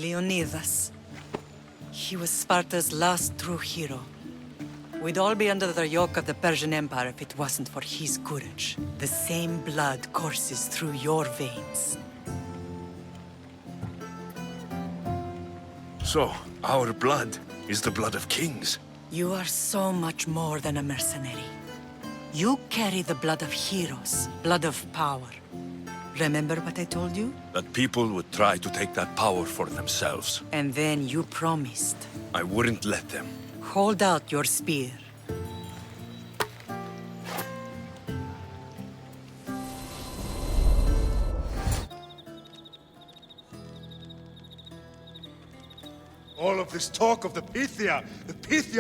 Leonidas. He was Sparta's last true hero. We'd all be under the yoke of the Persian Empire if it wasn't for his courage. The same blood courses through your veins. So, our blood is the blood of kings. You are so much more than a mercenary. You carry the blood of heroes, blood of power. Remember what I told you? That people would try to take that power for themselves. And then you promised. I wouldn't let them. Hold out your spear. All of this talk of the Pythia,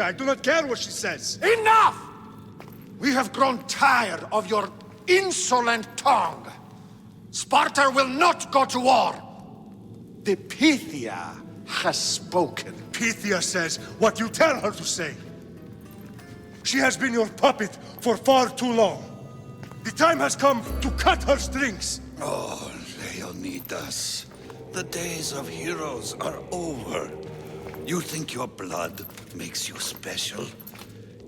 I do not care what she says. Enough! We have grown tired of your insolent tongue. Sparta will not go to war. The Pythia has spoken. Pythia says what you tell her to say. She has been your puppet for far too long. The time has come to cut her strings. Oh, Leonidas, the days of heroes are over. You think your blood makes you special?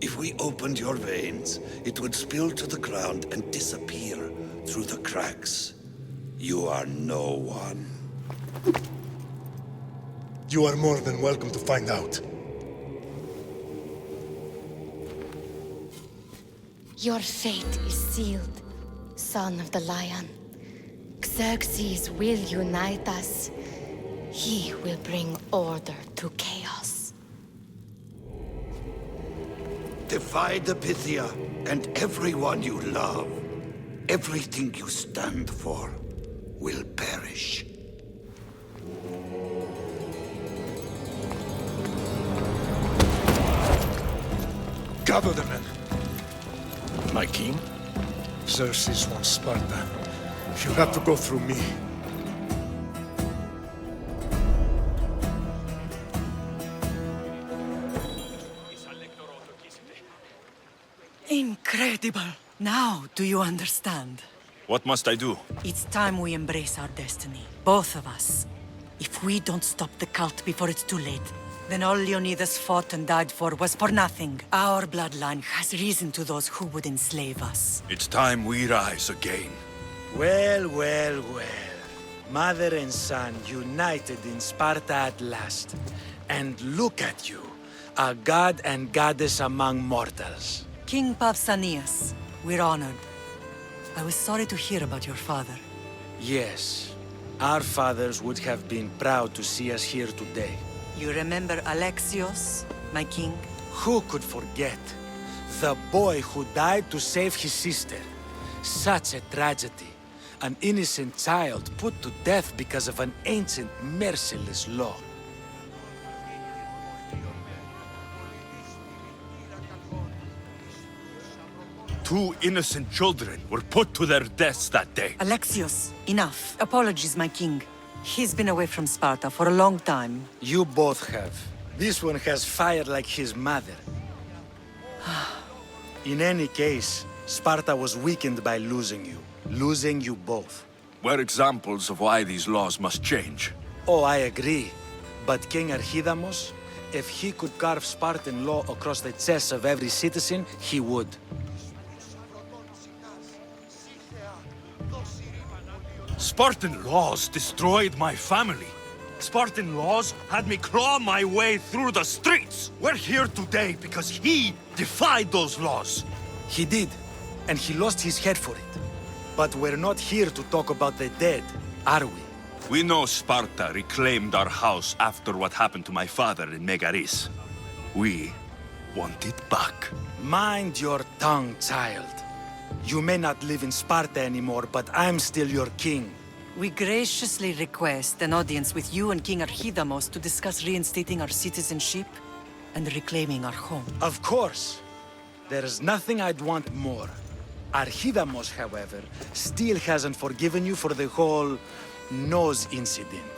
If we opened your veins, it would spill to the ground and disappear through the cracks. You are no one. You are more than welcome to find out. Your fate is sealed, son of the lion. Xerxes will unite us. He will bring order to chaos. Divide the Pythia and everyone you love. Everything you stand for will perish. Gather the men. My king? Xerxes wants Sparta. She'll have to go through me. Incredible! Now, do you understand? What must I do? It's time we embrace our destiny. Both of us. If we don't stop the cult before it's too late, then all Leonidas fought and died for was for nothing. Our bloodline has risen to those who would enslave us. It's time we rise again. Well, well, well. Mother and son united in Sparta at last. And look at you, a god and goddess among mortals. King Pausanias, we're honored. I was sorry to hear about your father. Yes, our fathers would have been proud to see us here today. You remember Alexios, my king? Who could forget? The boy who died to save his sister. Such a tragedy. An innocent child put to death because of an ancient, merciless law. Two innocent children were put to their deaths that day. Alexios, enough. Apologies, my king. He's been away from Sparta for a long time. You both have. This one has fire like his mother. In any case, Sparta was weakened by losing you. Losing you both. We're examples of why these laws must change. Oh, I agree. But King Archidamos, if he could carve Spartan law across the chests of every citizen, he would. Spartan laws destroyed my family. Spartan laws had me claw my way through the streets. We're here today because he defied those laws. He did, and he lost his head for it. But we're not here to talk about the dead, are we? We know Sparta reclaimed our house after what happened to my father in Megaris. We want it back. Mind your tongue, child. You may not live in Sparta anymore, but I'm still your king. We graciously request an audience with you and King Archidamos to discuss reinstating our citizenship and reclaiming our home. Of course. There's nothing I'd want more. Archidamos, however, still hasn't forgiven you for the whole nose incident.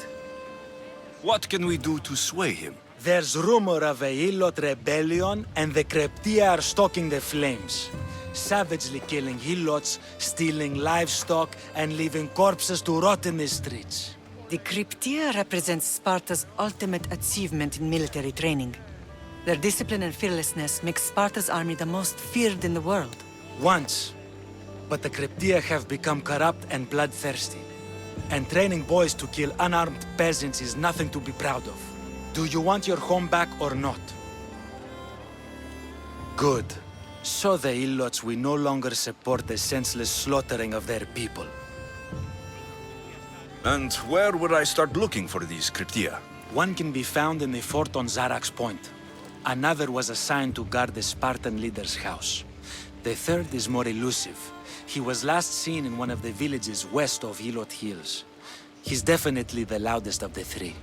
What can we do to sway him? There's rumor of a Helot rebellion, and the Kreptia are stalking the flames. Savagely killing Helots, stealing livestock, and leaving corpses to rot in the streets. The Cryptia represents Sparta's ultimate achievement in military training. Their discipline and fearlessness make Sparta's army the most feared in the world. Once. But the Cryptia have become corrupt and bloodthirsty. And training boys to kill unarmed peasants is nothing to be proud of. Do you want your home back or not? Good. So the Ilots will no longer support the senseless slaughtering of their people. And where would I start looking for these Cryptia? One can be found in the fort on Zarak's Point. Another was assigned to guard the Spartan leader's house. The third is more elusive. He was last seen in one of the villages west of Hilot Hills. He's definitely the loudest of the three.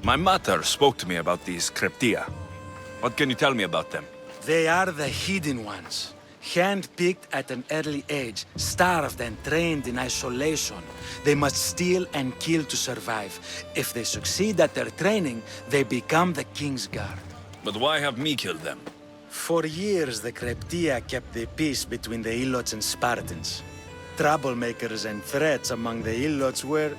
My mother spoke to me about these Cryptia. What can you tell me about them? They are the hidden ones. Hand-picked at an early age, starved and trained in isolation. They must steal and kill to survive. If they succeed at their training, they become the King's Guard. But why have me killed them? For years, the Cryptia kept the peace between the Ilots and Spartans. Troublemakers and threats among the Ilots were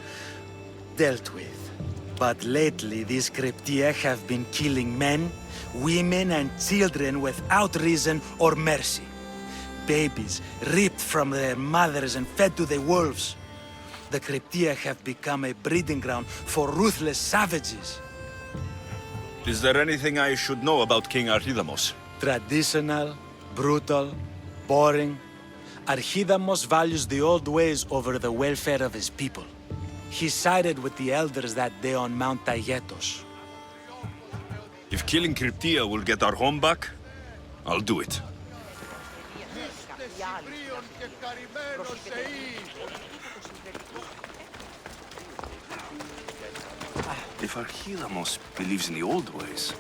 dealt with. But lately, these Cryptia have been killing men, women, and children without reason or mercy. Babies ripped from their mothers and fed to the wolves. The Cryptia have become a breeding ground for ruthless savages. Is there anything I should know about King Archidamos? Traditional, brutal, boring. Archidamos values the old ways over the welfare of his people. He sided with the elders that day on Mount Taygetos. If killing Cryptia will get our home back, I'll do it. If Archidamos believes in the old ways,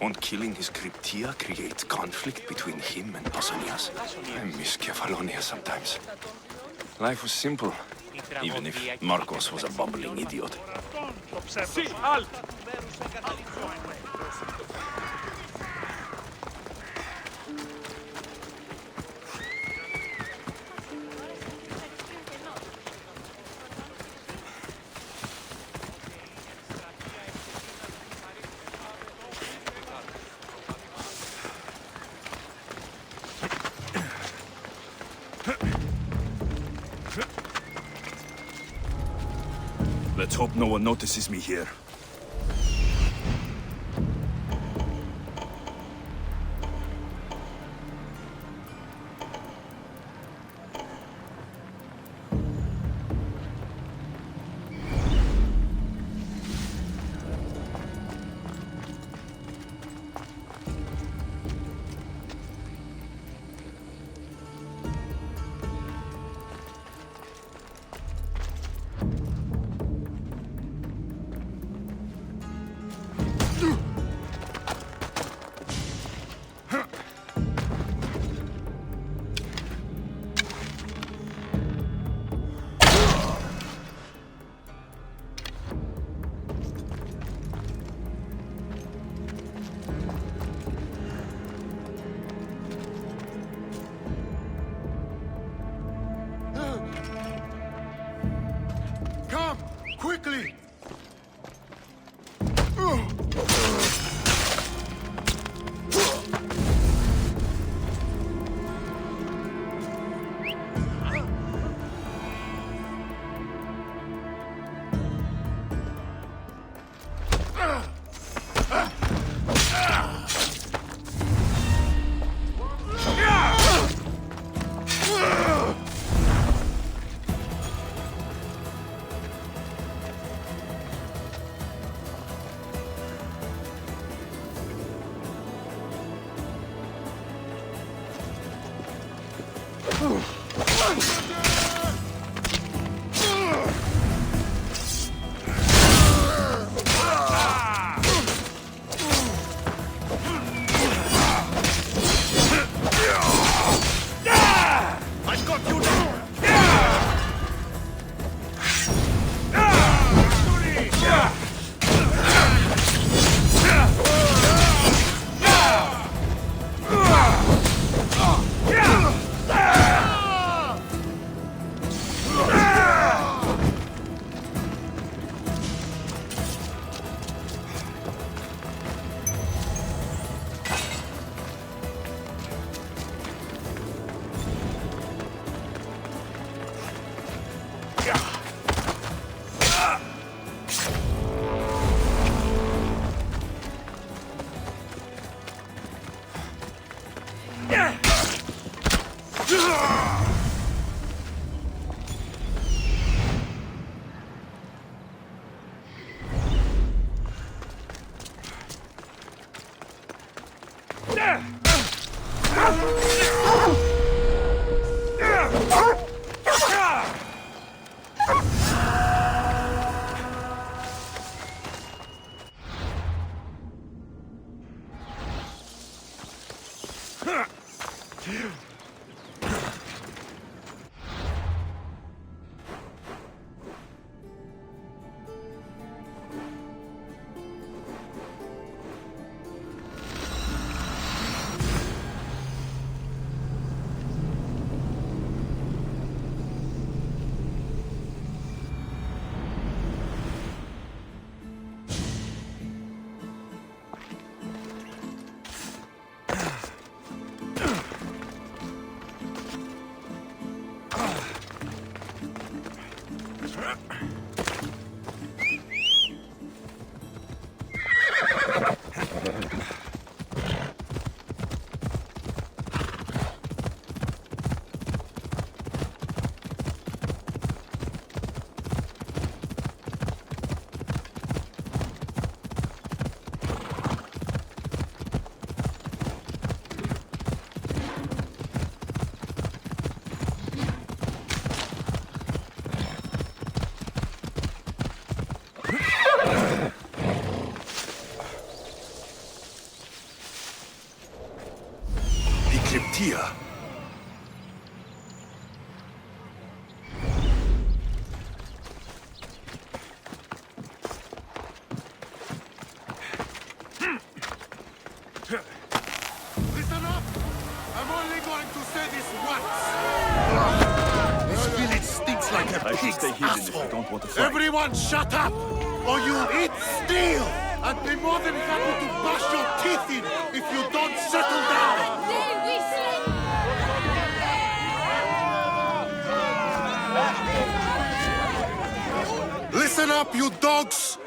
won't killing his Cryptia create conflict between him and Pausanias? I miss Kefalonia sometimes. Life was simple, even if Marcos was a bumbling idiot. Let's hope no one notices me here. Come, quickly! Here. Listen up! I'm only going to say this once. This village stinks like a pig's asshole. Everyone shut up, or you'll eat steel! I'd be more than happy to bash your teeth in if you don't settle down! Listen up, you dogs!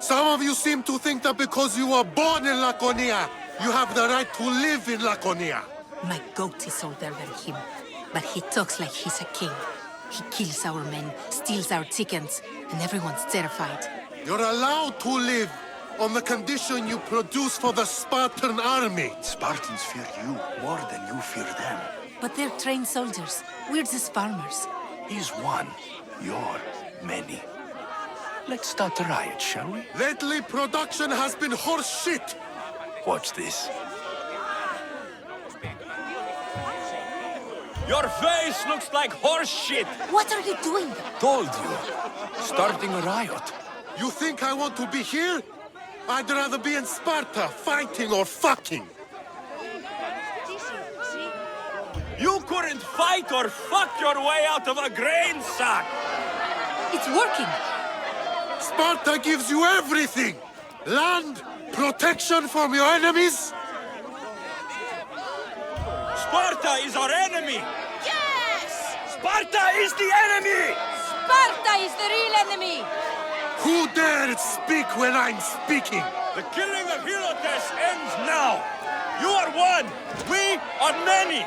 Some of you seem to think that because you were born in Laconia, you have the right to live in Laconia. My goat is older than him, but he talks like he's a king. He kills our men, steals our chickens, and everyone's terrified. You're allowed to live on the condition you produce for the Spartan army. Spartans fear you more than you fear them. But they're trained soldiers. We're just farmers. He's one, you're many. Let's start a riot, shall we? Lately, production has been horse shit. Watch this. Your face looks like horse shit! What are you doing? Told you. Starting a riot. You think I want to be here? I'd rather be in Sparta, fighting or fucking. You couldn't fight or fuck your way out of a grain sack! It's working. Sparta gives you everything! Land, protection from your enemies. Sparta is our enemy! Yes! Sparta is the enemy! Sparta is the real enemy! Who dared speak when I'm speaking? The killing of Herodes ends now! You are one! We are many!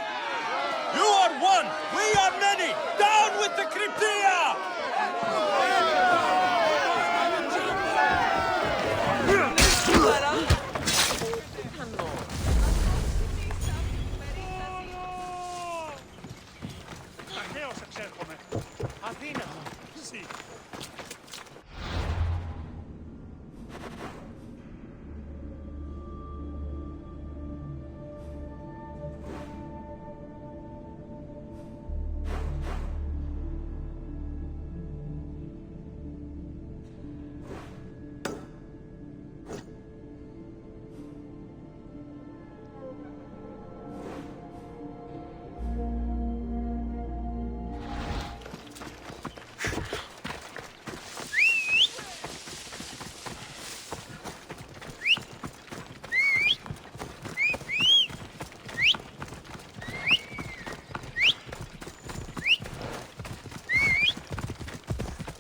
You are one! We are many! Down with the Cryptia!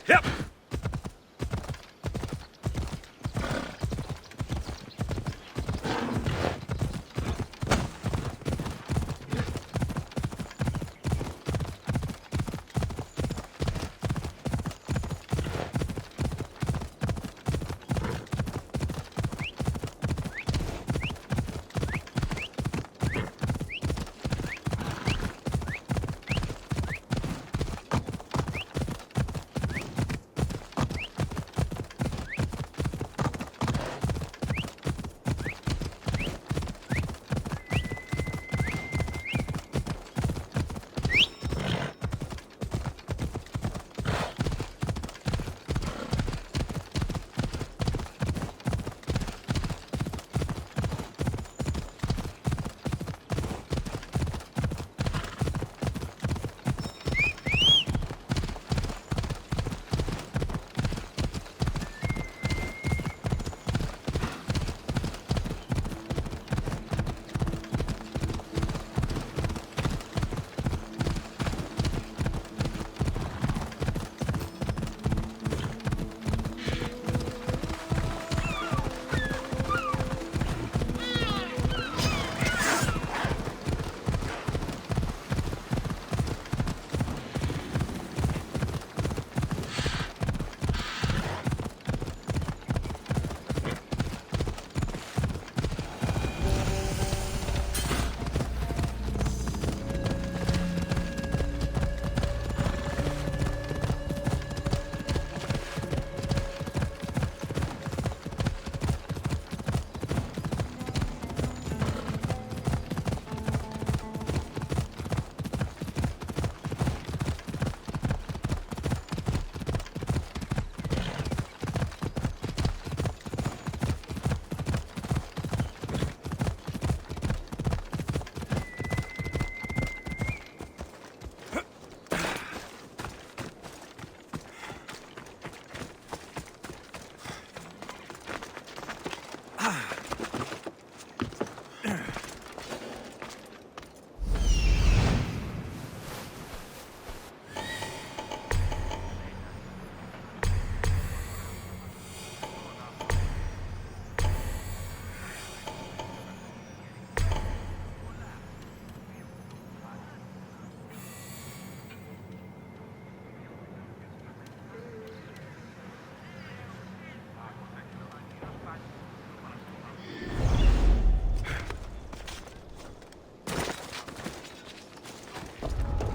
Yep!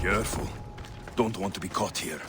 Careful. Don't want to be caught here.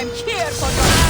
I'm here for your